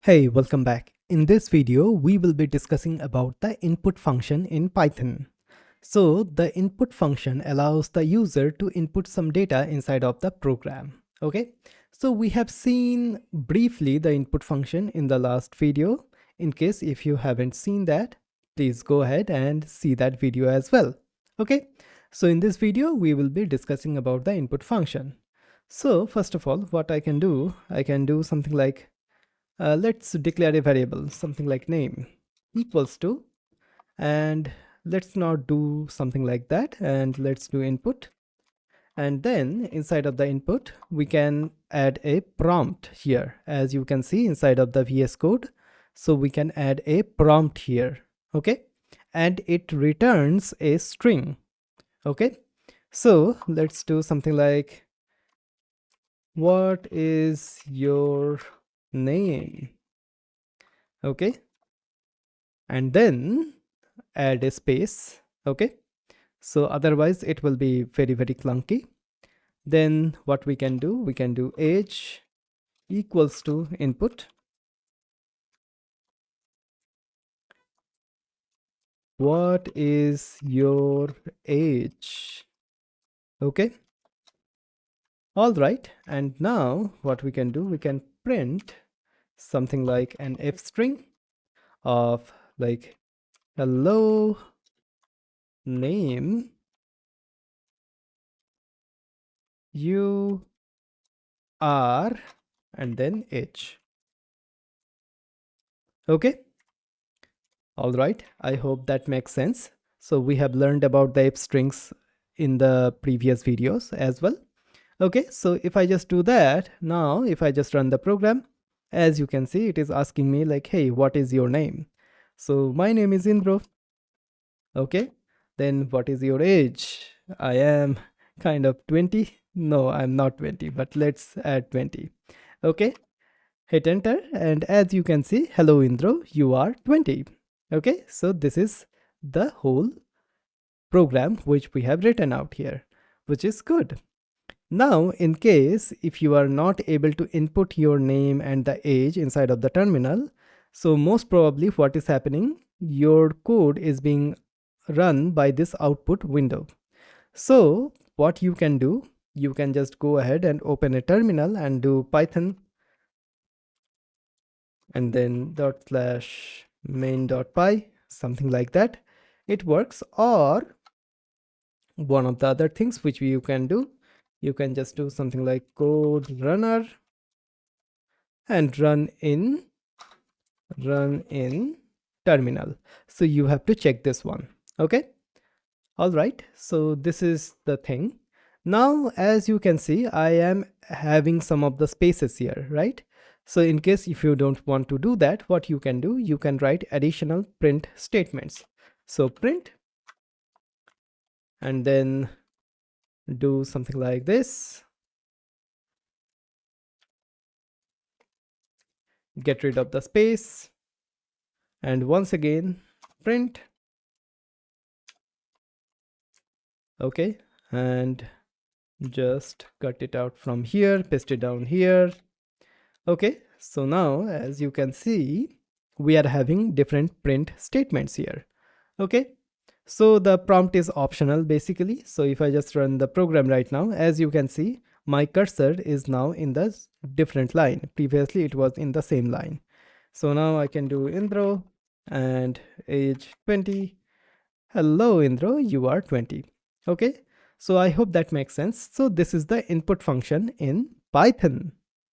Hey, welcome back. In this video, we will be discussing about the input function in Python. So the input function allows the user to input some data inside of the program. Okay, so we have seen briefly the input function in the last video. In case if you haven't seen that, please go ahead and see that video as well. Okay, so in this video, we will be discussing about the input function. So first of all, what I can do something like let's declare a variable, something like name equals to, and let's not do something like that, and let's do input. And then inside of the input, we can add a prompt here, as you can see inside of the VS Code. So we can add a prompt here, okay? And it returns a string, okay? So let's do something like, what is your name? Okay, and then add a space. Okay, so otherwise it will be very clunky. Then what we can do age equals to input. What is your age? Okay, all right. And now what we can do, we can print something like an if string of like hello name, you are, and then age. Okay, all right, I hope that makes sense. So we have learned about the if strings in the previous videos as well. Okay, so if I just do that now, if I just run the program, as you can see, it is asking me like, hey, what is your name? So my name is Indra. Okay, then what is your age? I am kind of 20. No, I'm not 20, but let's add 20. Okay, hit enter, and as you can see, hello Indra, you are 20. Okay, so this is the whole program which we have written out here, which is good. Now, in case if you are not able to input your name and the age inside of the terminal, so most probably what is happening, your code is being run by this output window. So what you can do, you can just go ahead and open a terminal and do Python and then /main.py, something like that. It works. Or one of the other things which you can do, you can just do something like code runner and run in terminal. So you have to check this one. Okay, all right, so this is the thing. Now as you can see, I am having some of the spaces here, right? So in case if you don't want to do that, what you can do, you can write additional print statements. So print, and then do something like this, get rid of the space, and once again print. Okay, and just cut it out from here, paste it down here. Okay, so now as you can see, we are having different print statements here. Okay, so the prompt is optional basically. So if I just run the program right now, as you can see, my cursor is now in the different line. Previously it was in the same line. So now I can do Indra and age 20. Hello Indra, you are 20. Okay, so I hope that makes sense. So this is the input function in Python.